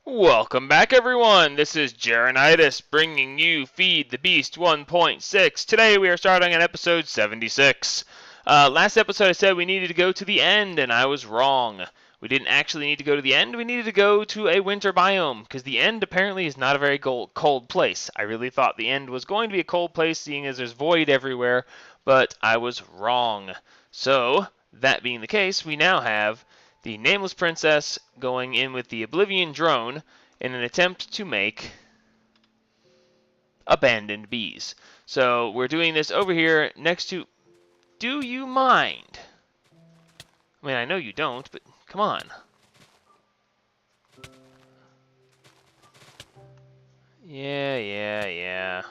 Welcome back, everyone. This is Jaronitis bringing you Feed the Beast 1.6. Today we are starting on episode 76. Last episode I said we needed to go to the end, and I was wrong. We didn't actually need to go to the end. We needed to go to a winter biome, because the end apparently is not a very cold place. I really thought the end was going to be a cold place, seeing as there's void everywhere, but I was wrong. So, that being the case, we now have the Nameless Princess going in with the Oblivion drone in an attempt to make abandoned bees. So we're doing this over here next to... Do you mind? I mean, I know you don't, but come on. Yeah.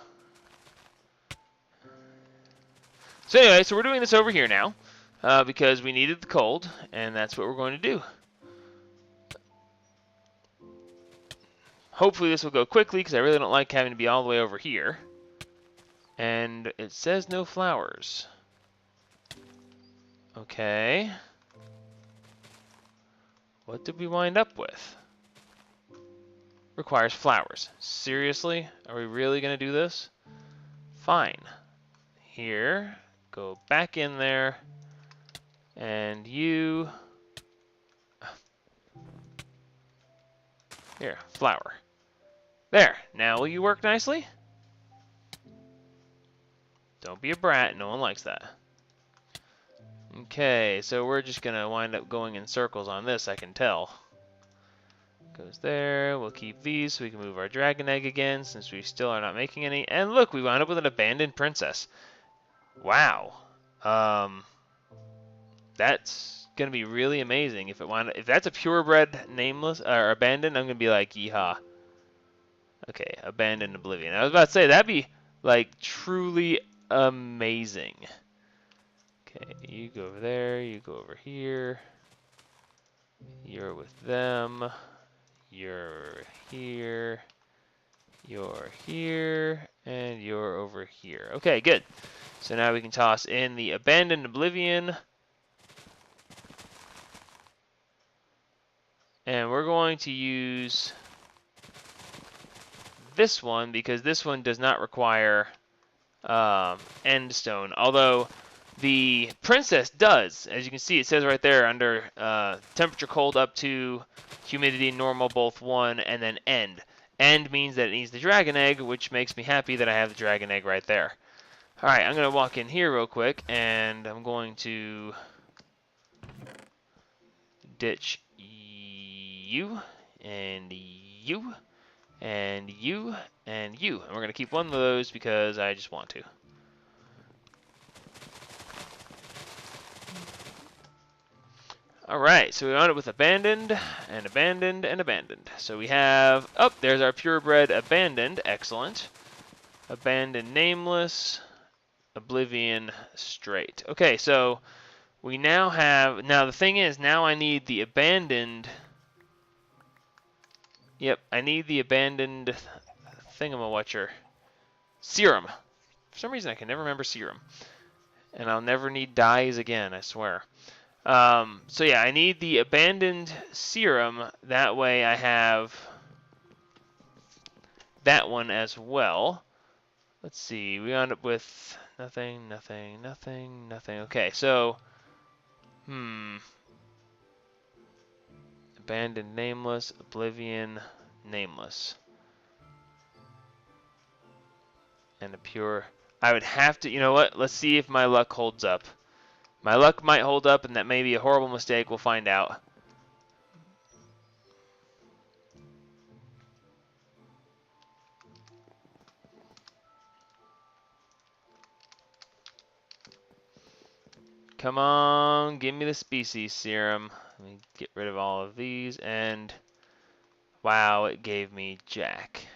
So anyway, so we're doing this over here now because we needed the cold, and that's what we're going to do. Hopefully this will go quickly because I really don't like having to be all the way over here. And it says no flowers. Okay. What did we wind up with? Requires flowers. Seriously? Are we really going to do this? Fine. Here. Go back in there. And you... Here, flower. There. Now will you work nicely? Don't be a brat. No one likes that. Okay, so we're just going to wind up going in circles on this, I can tell. Goes there. We'll keep these so we can move our dragon egg again since we still are not making any. And look, we wound up with an abandoned princess. Wow. That's going to be really amazing if that's a purebred nameless or abandoned. I'm going to be like, yeehaw. Okay, abandoned oblivion. I was about to say that'd be like truly amazing. Okay, you go over there, you go over here. You're with them. You're here. You're here, and you're over here. Okay, good. So now we can toss in the abandoned oblivion. And we're going to use this one because this one does not require end stone. Although the princess does. As you can see, it says right there under temperature cold up to humidity normal both 1 and then end. End means that it needs the dragon egg, which makes me happy that I have the dragon egg right there. Alright, I'm going to walk in here real quick, and I'm going to ditch you, and you, and you, and you. And we're going to keep one of those because I just want to. Alright, so we wound up with abandoned, and abandoned, and abandoned. So we have, oh, there's our purebred abandoned, excellent. Abandoned nameless, oblivion straight. Okay, so we now have, now the thing is, now I need the abandoned, yep, I need the abandoned thingamawatcher. Serum. For some reason I can never remember serum. And I'll never need dyes again, I swear. So yeah, I need the abandoned serum. That way I have that one as well. Let's see, we wound up with nothing. Okay, so, abandoned nameless, oblivion nameless. And a pure, I would have to, you know what, let's see if my luck holds up. My luck might hold up, and that may be a horrible mistake. We'll find out. Come on, give me the species serum. Let me get rid of all of these, and wow, it gave me Jack.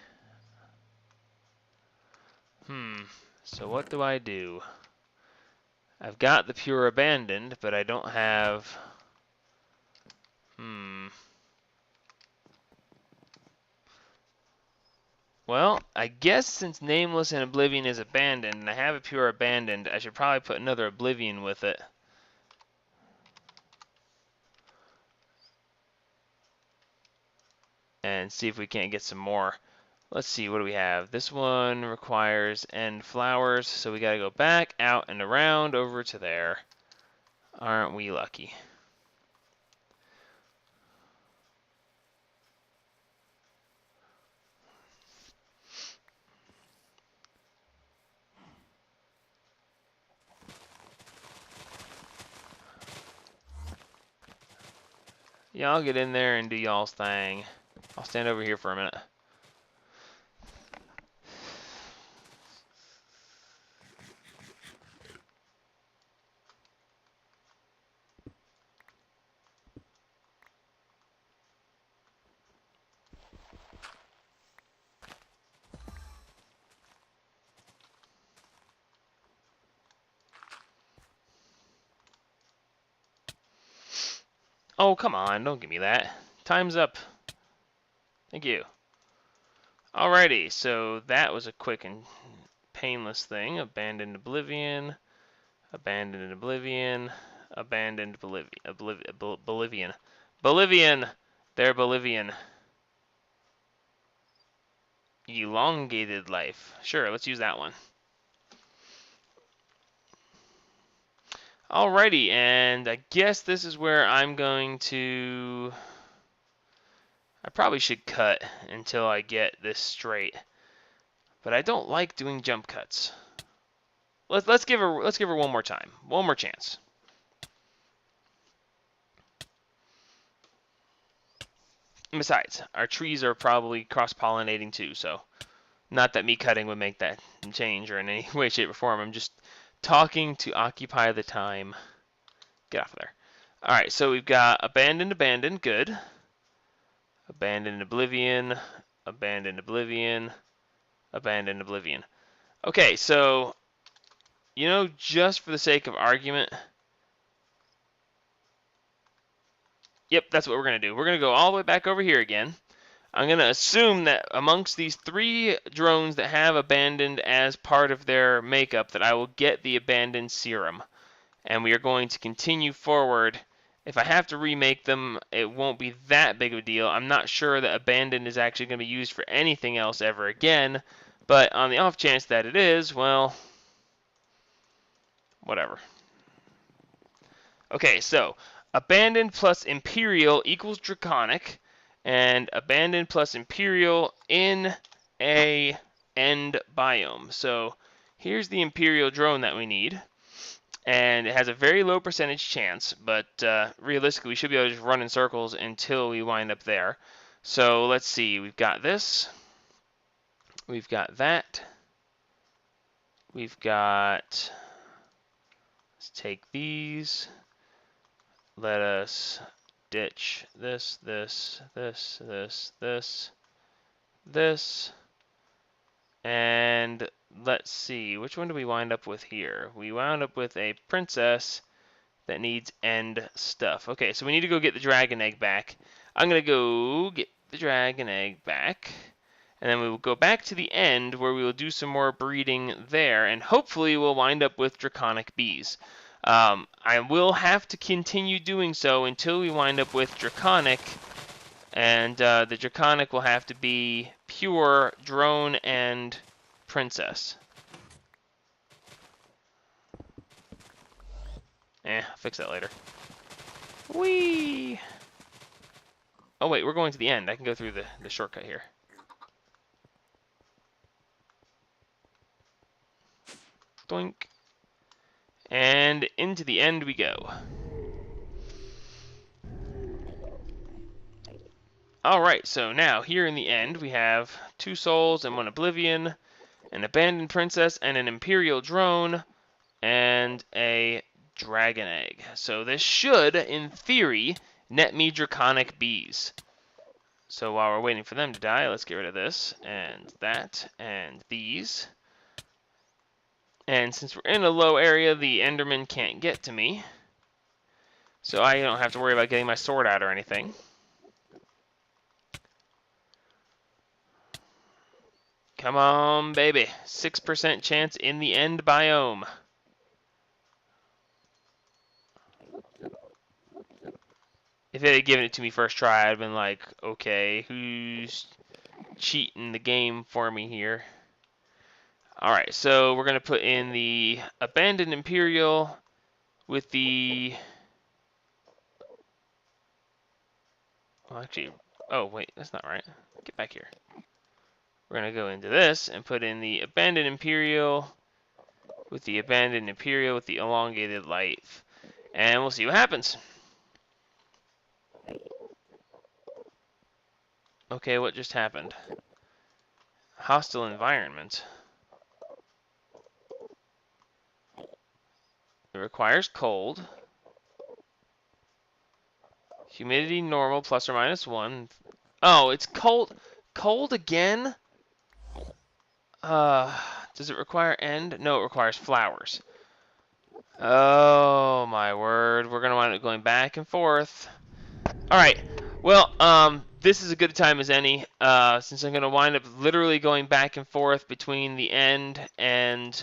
So what do I do? I've got the pure abandoned, but I don't have... Well, I guess since Nameless and Oblivion is abandoned, and I have a pure abandoned, I should probably put another Oblivion with it. and see if we can't get some more. Let's see, what do we have? This one requires end flowers, so we gotta go back, out, and around over to there. Aren't we lucky? Yeah, I'll get in there and do y'all's thing. I'll stand over here for a minute. Oh, come on, don't give me that. Time's up. Thank you. Alrighty, so that was a quick and painless thing. Abandoned Oblivion, Abandoned Oblivion, Abandoned Bolivian. Bolivian! They're Bolivian. Elongated life. Sure, let's use that one. Alrighty, and I guess this is where I'm going to... I probably should cut until I get this straight. But I don't like doing jump cuts. Let's give her one more time. One more chance. And besides, our trees are probably cross-pollinating too, so not that me cutting would make that change or in any way, shape, or form. I'm just talking to occupy the time. Get off of there. Alright, so we've got Abandoned, Abandoned, good. Abandoned Oblivion, Abandoned Oblivion, Abandoned Oblivion. Okay, so, you know, just for the sake of argument, yep, that's what we're going to do. We're going to go all the way back over here again. I'm going to assume that amongst these 3 drones that have Abandoned as part of their makeup, that I will get the Abandoned serum. And we are going to continue forward. If I have to remake them, it won't be that big of a deal. I'm not sure that Abandoned is actually going to be used for anything else ever again. But on the off chance that it is, well, whatever. Okay, so Abandoned plus Imperial equals Draconic. And Abandoned plus Imperial in a end biome. So here's the Imperial drone that we need. And it has a very low percentage chance, but realistically we should be able to just run in circles until we wind up there. So let's see, we've got this. We've got that. We've got... Let's take these. Let us ditch this, this, this, this, this, this. And let's see, which one do we wind up with here? We wound up with a princess that needs end stuff. Okay, so we need to go get the dragon egg back. I'm going to go get the dragon egg back. And then we will go back to the end where we will do some more breeding there. And hopefully we'll wind up with draconic bees. I will have to continue doing so until we wind up with draconic. And the draconic will have to be pure drone and princess. I'll fix that later. Whee! Oh wait, we're going to the end. I can go through the shortcut here. Doink. And into the end we go. Alright, so now here in the end we have 2 souls and 1 oblivion, an abandoned princess and an imperial drone, and a dragon egg. So this should, in theory, net me draconic bees. So while we're waiting for them to die, let's get rid of this, and that, and these. And since we're in a low area, the enderman can't get to me. So I don't have to worry about getting my sword out or anything. Come on, baby. 6% chance in the end biome. If they had given it to me first try, I'd have been like, okay, who's cheating the game for me here? Alright, so we're going to put in the Abandoned Imperial with the... Well, actually, oh, wait, that's not right. Get back here. We're going to go into this and put in the Abandoned Imperial with the Abandoned Imperial with the elongated life. And we'll see what happens. Okay, what just happened? Hostile environment. It requires cold. Humidity normal plus or minus 1. Oh, it's cold. Cold again? Does it require end? No, it requires flowers. Oh my word. We're gonna wind up going back and forth. Alright. Well, this is a good time as any, since I'm gonna wind up literally going back and forth between the end and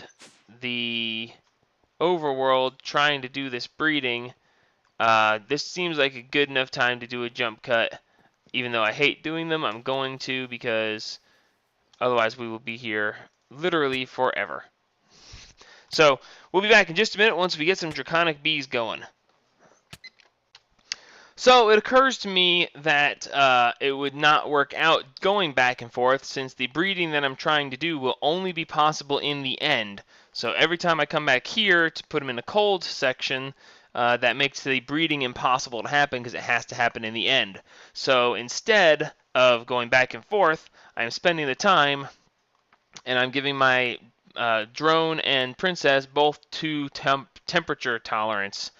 the overworld trying to do this breeding. This seems like a good enough time to do a jump cut. Even though I hate doing them, I'm going to, because otherwise we will be here literally forever. So we'll be back in just a minute once we get some draconic bees going. So it occurs to me that it would not work out going back and forth, since the breeding that I'm trying to do will only be possible in the end. So every time I come back here to put them in the cold section, that makes the breeding impossible to happen because it has to happen in the end. So instead of going back and forth, I'm spending the time and I'm giving my drone and princess both 2 temperature tolerance.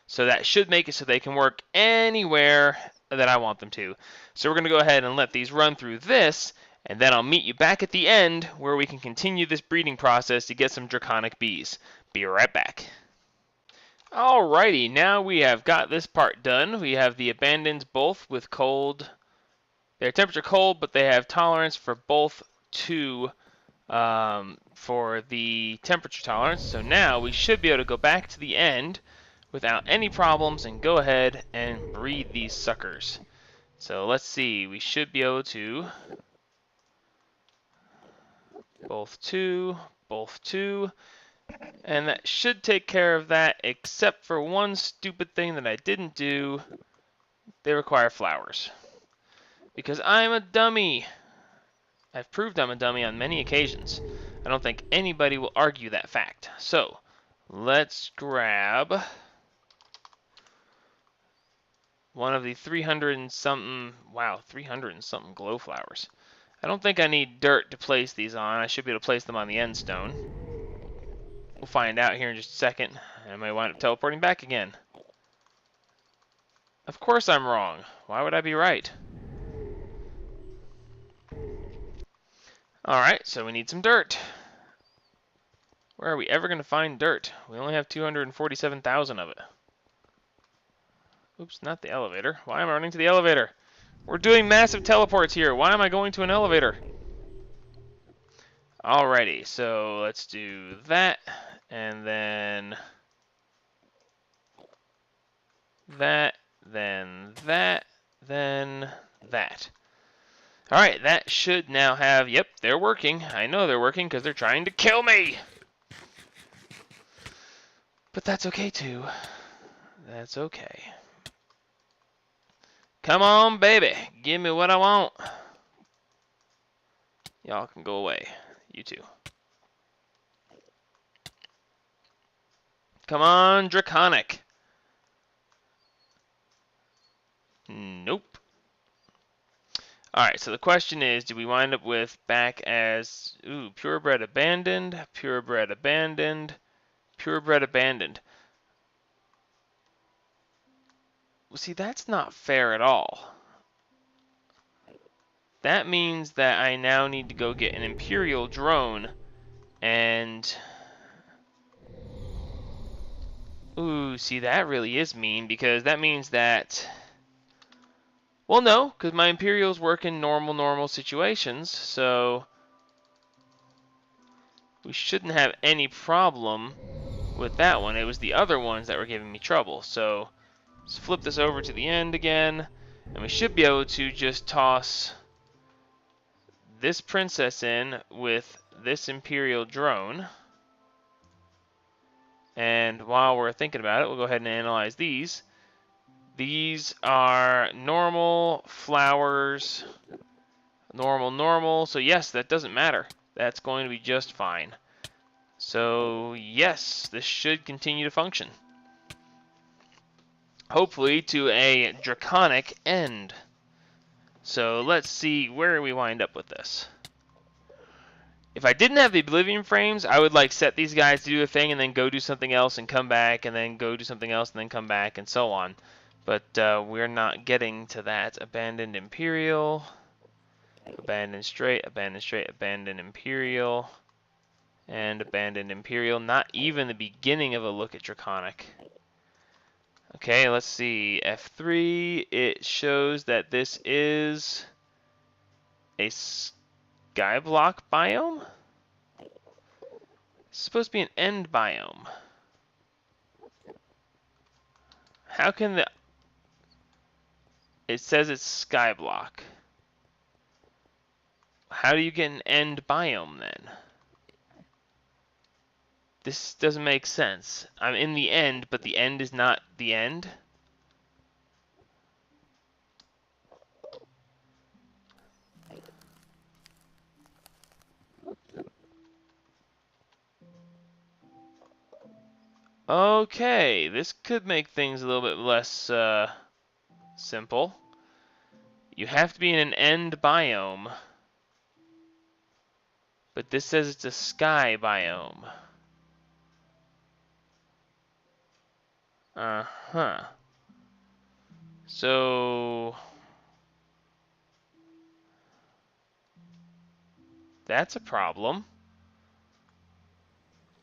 So that should make it so they can work anywhere that I want them to. So we're going to go ahead and let these run through this, and then I'll meet you back at the end where we can continue this breeding process to get some draconic bees. Be right back. Alrighty, now we have got this part done. We have the abandoned both with cold. They're temperature cold, but they have tolerance for both 2 for the temperature tolerance. So now we should be able to go back to the end without any problems and go ahead and breed these suckers. So let's see, we should be able to both 2, and that should take care of that, except for one stupid thing that I didn't do. They require flowers. Because I'm a dummy. I've proved I'm a dummy on many occasions. I don't think anybody will argue that fact. So, let's grab one of the 300 and something, wow, 300 and something glow flowers. I don't think I need dirt to place these on. I should be able to place them on the end stone. We'll find out here in just a second. I might wind up teleporting back again. Of course I'm wrong. Why would I be right? Alright, so we need some dirt. Where are we ever going to find dirt? We only have 247,000 of it. Oops, not the elevator. Why am I running to the elevator? We're doing massive teleports here. Why am I going to an elevator? Alrighty, so let's do that, and then that, then that, then that. Alright, that should now have, yep, they're working. I know they're working because they're trying to kill me. But that's okay too. That's okay. Come on, baby. Give me what I want. Y'all can go away. You too. Come on, Draconic. Nope. Alright, so the question is, do we wind up with back as, purebred abandoned, purebred abandoned, purebred abandoned. Well, see, that's not fair at all. That means that I now need to go get an Imperial drone and... Ooh, see, that really is mean, because that means that... Well, no, because my Imperials work in normal situations, so... We shouldn't have any problem with that one. It was the other ones that were giving me trouble, so... Let's flip this over to the end again, and we should be able to just toss this princess in with this Imperial drone. And while we're thinking about it, we'll go ahead and analyze these. These are normal flowers, normal, so yes, that doesn't matter. That's going to be just fine. So yes, this should continue to function. Hopefully to a draconic end. So let's see where we wind up with this. If I didn't have the Oblivion frames, I would like set these guys to do a thing and then go do something else and come back and then go do something else and then come back and so on. But we're not getting to that. Abandoned Imperial, abandoned straight, abandoned Imperial, and abandoned Imperial. Not even the beginning of a look at Draconic. Okay, let's see. F3, it shows that this is a skyblock biome? It's supposed to be an end biome. How can the... It says it's skyblock. How do you get an end biome then? This doesn't make sense. I'm in the end, but the end is not the end? Okay, this could make things a little bit less simple. You have to be in an end biome. But this says it's a sky biome. Uh-huh. So... that's a problem.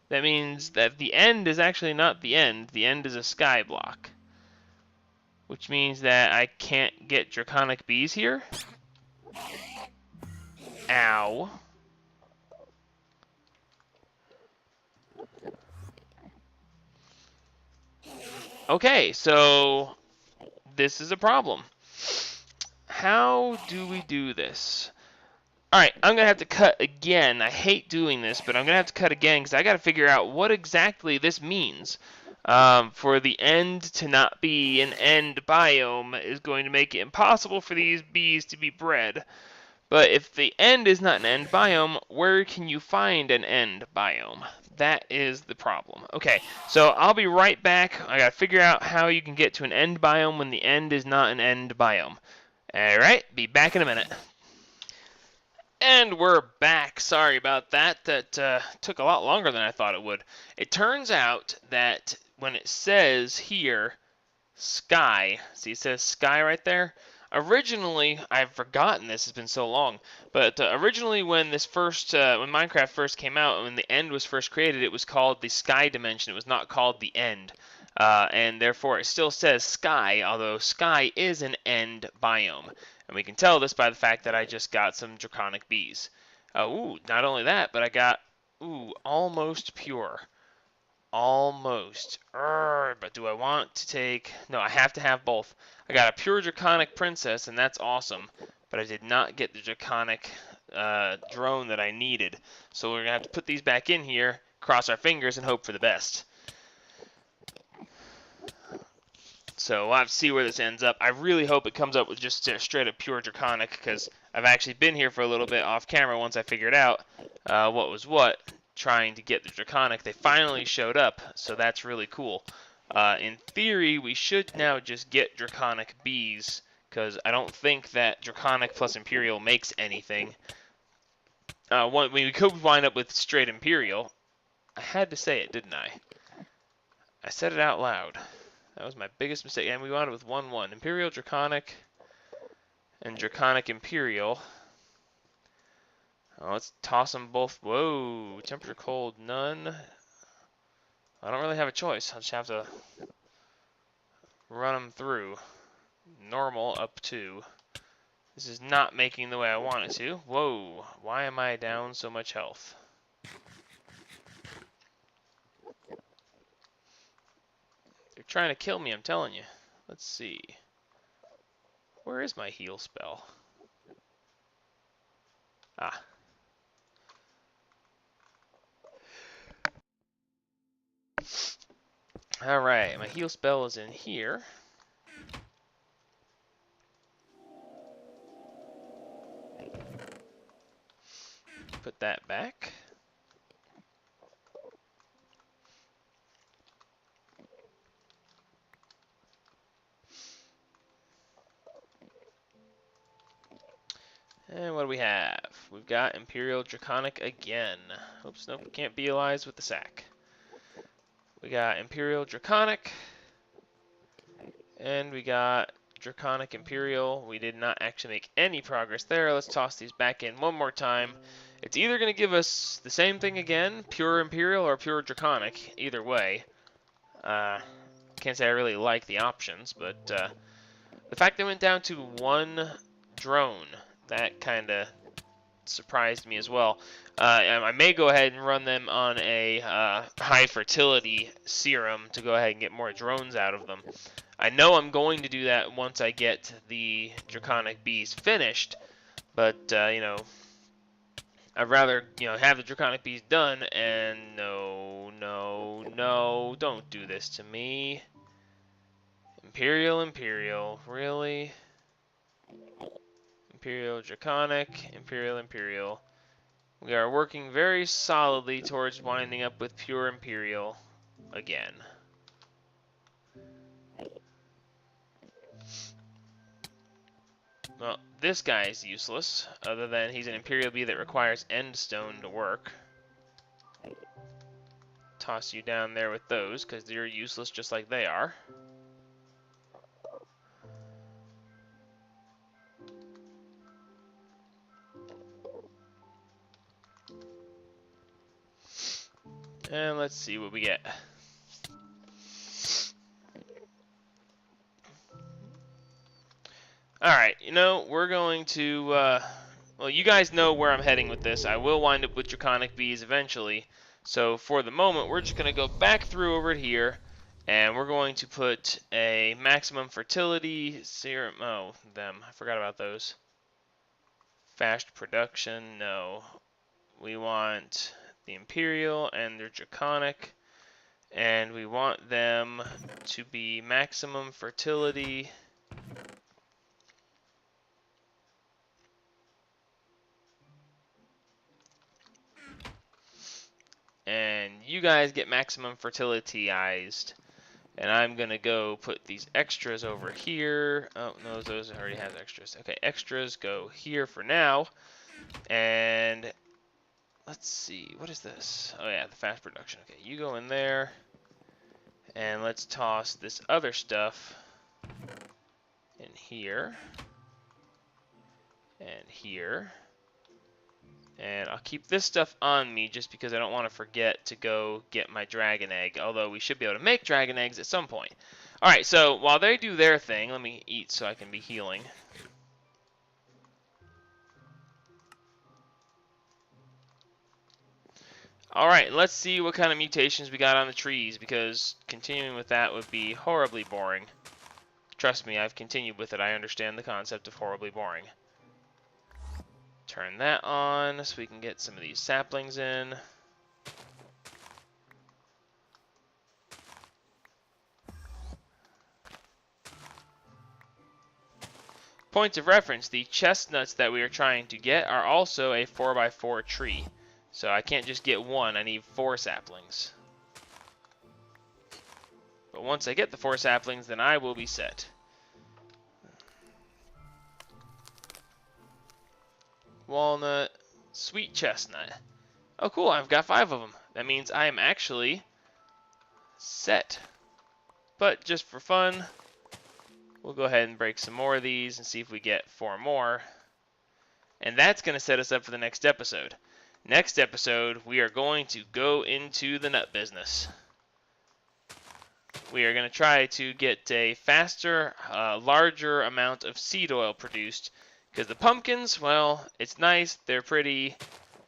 That means that the end is actually not the end. The end is a sky block. Which means that I can't get draconic bees here. Ow. Okay, so this is a problem. How do we do this? Alright, I'm going to have to cut again. I hate doing this, but I'm going to have to cut again because I got to figure out what exactly this means. For the end to not be an end biome is going to make it impossible for these bees to be bred. But if the end is not an end biome, where can you find an end biome? That is the problem. Okay, so I'll be right back. I got to figure out how you can get to an end biome when the end is not an end biome. Alright, be back in a minute. And we're back. Sorry about that. That took a lot longer than I thought it would. It turns out that when it says here, sky, see it says sky right there? Originally, I've forgotten this, it's been so long, but originally when this first, when Minecraft first came out, when the end was first created, it was called the sky dimension. It was not called the end. And therefore it still says sky, although sky is an end biome. And we can tell this by the fact that I just got some draconic bees. Ooh, not only that, but I got, almost pure. Almost. But do I want to take... No, I have to have both. I got a pure draconic princess, and that's awesome. But I did not get the draconic drone that I needed. So we're going to have to put these back in here, cross our fingers, and hope for the best. So we'll have to see where this ends up. I really hope it comes up with just straight up pure draconic, because I've actually been here for a little bit off camera once I figured out what was what, trying to get the draconic. They finally showed up, so that's really cool. In theory, we should now just get draconic bees, because I don't think that draconic plus imperial makes anything. We could wind up with straight imperial. I had to say it, didn't I? I said it out loud. That was my biggest mistake. And we wound up with 1-1. Imperial, Draconic, and Draconic Imperial. Let's toss them both. Whoa. Temperature cold, none. I don't really have a choice. I'll just have to run them through. Normal up 2. This is not making the way I want it to. Whoa. Why am I down so much health? They're trying to kill me, I'm telling you. Let's see. Where is my heal spell? Ah. Alright, my heal spell is in here. Put that back. And what do we have? We've got Imperial Draconic again. Oops, nope, can't be allies with the sack. We got Imperial Draconic. And we got Draconic Imperial. We did not actually make any progress there. Let's toss these back in one more time. It's either going to give us the same thing again, Pure Imperial or Pure Draconic. Either way. Can't say I really like the options, but the fact they went down to one drone, that kind of surprised me as well. I may go ahead and run them on a high fertility serum to go ahead and get more drones out of them. I know I'm going to do that once I get the Draconic Bees finished, but, you know, I'd rather, you know, have the Draconic Bees done, and no, don't do this to me. Imperial, really? Imperial, Draconic, Imperial. We are working very solidly towards winding up with Pure Imperial again. Well, this guy is useless, other than he's an Imperial Bee that requires Endstone to work. Toss you down there with those, because you're useless just like they are. And let's see what we get. Alright, you know, we're going to, well, you guys know where I'm heading with this. I will wind up with Draconic Bees eventually. So for the moment, we're just going to go back through over here, and we're going to put a maximum fertility serum. Oh, them. I forgot about those. Fast production, no. We want the Imperial and their Draconic, and we want them to be maximum fertility. And you guys get maximum fertilityized. And I'm going to go put these extras over here. Oh, no, those already have extras. Okay, extras go here for now. And let's see, what is this? Oh yeah, the fast production. Okay, you go in there. And let's toss this other stuff in here. And here. And I'll keep this stuff on me just because I don't want to forget to go get my dragon egg, although we should be able to make dragon eggs at some point. Alright, so while they do their thing, let me eat so I can be healing. Alright, let's see what kind of mutations we got on the trees, because continuing with that would be horribly boring. Trust me, I've continued with it. I understand the concept of horribly boring. Turn that on so we can get some of these saplings in. Points of reference, the chestnuts that we are trying to get are also a 4x4 tree. So I can't just get one, I need 4 saplings. But once I get the 4 saplings, then I will be set. Walnut, sweet chestnut. Oh cool, I've got 5 of them. That means I am actually set. But just for fun, we'll go ahead and break some more of these and see if we get 4 more. And that's going to set us up for the next episode. Next episode, we are going to go into the nut business. We are going to try to get a faster, larger amount of seed oil produced. Because the pumpkins, well, it's nice, they're pretty,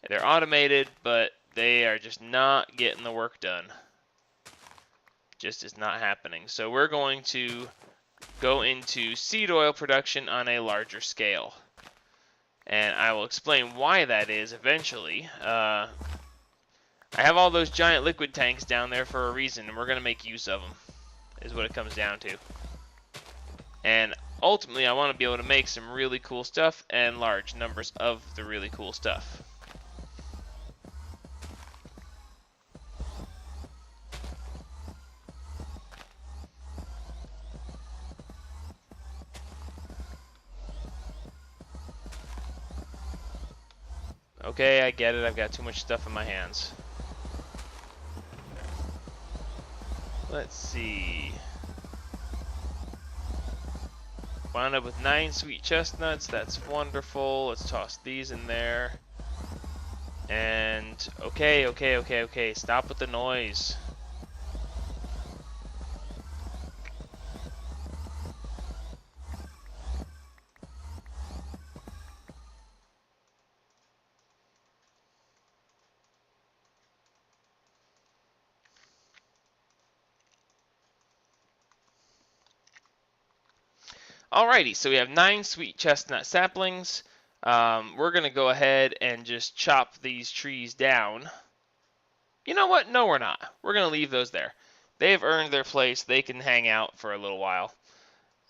they're automated, but they are just not getting the work done. Just is not happening. So we're going to go into seed oil production on a larger scale. And I will explain why that is eventually. I have all those giant liquid tanks down there for a reason, and we're going to make use of them, is what it comes down to. And ultimately, I want to be able to make some really cool stuff and large numbers of the really cool stuff. Okay, I get it. I've got too much stuff in my hands. Let's see. Wound up with 9 sweet chestnuts. That's wonderful. Let's toss these in there. And okay. Stop with the noise. Alrighty, so we have 9 sweet chestnut saplings. We're going to go ahead and just chop these trees down. You know what? No, we're not. We're going to leave those there. They have earned their place. They can hang out for a little while.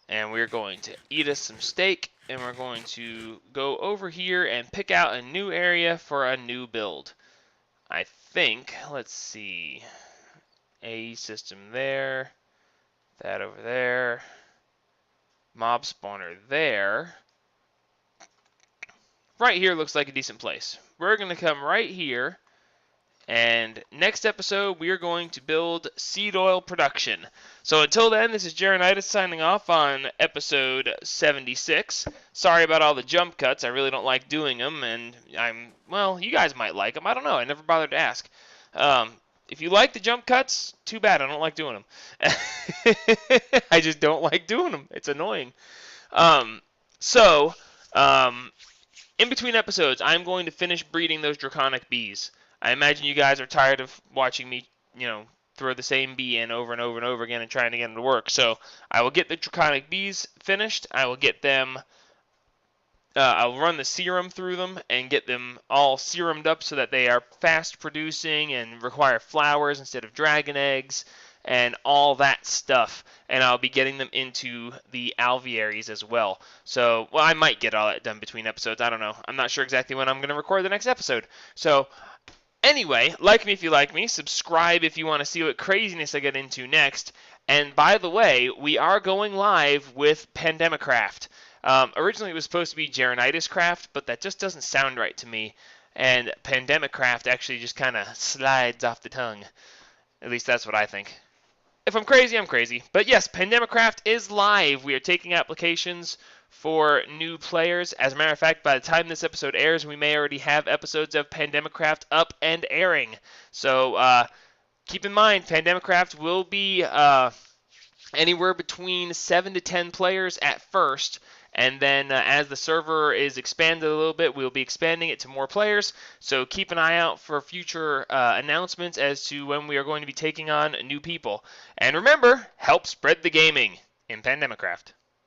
And we're going to eat us some steak, and we're going to go over here and pick out a new area for a new build. I think, let's see, AE system there, that over there. Mob spawner there. Right here looks like a decent place. We're going to come right here, and next episode we are going to build seed oil production. So until then, this is Jeronitis signing off on episode 76. Sorry about all the jump cuts. I really don't like doing them, and well, you guys might like them. I don't know. I never bothered to ask. If you like the jump cuts, too bad. I don't like doing them. I just don't like doing them. It's annoying. In between episodes, I'm going to finish breeding those draconic bees. I imagine you guys are tired of watching me, throw the same bee in over and over and over again and trying to get them to work. So I will get the draconic bees finished. I will get them... I'll run the serum through them and get them all serumed up so that they are fast producing and require flowers instead of dragon eggs and all that stuff. And I'll be getting them into the alvearies as well. So, well, I might get all that done between episodes. I don't know. I'm not sure exactly when I'm going to record the next episode. So, anyway, like me if you like me. Subscribe if you want to see what craziness I get into next. And by the way, we are going live with Pandemicraft. Originally it was supposed to be Jeronitis Craft, but that just doesn't sound right to me. And Pandemic Craft actually just kind of slides off the tongue. At least that's what I think. If I'm crazy, I'm crazy. But yes, Pandemic Craft is live. We are taking applications for new players. As a matter of fact, by the time this episode airs, we may already have episodes of Pandemic Craft up and airing. So keep in mind, Pandemic Craft will be anywhere between 7 to 10 players at first. And then as the server is expanded a little bit, we'll be expanding it to more players. So keep an eye out for future announcements as to when we are going to be taking on new people. And remember, help spread the gaming in Pandemicraft.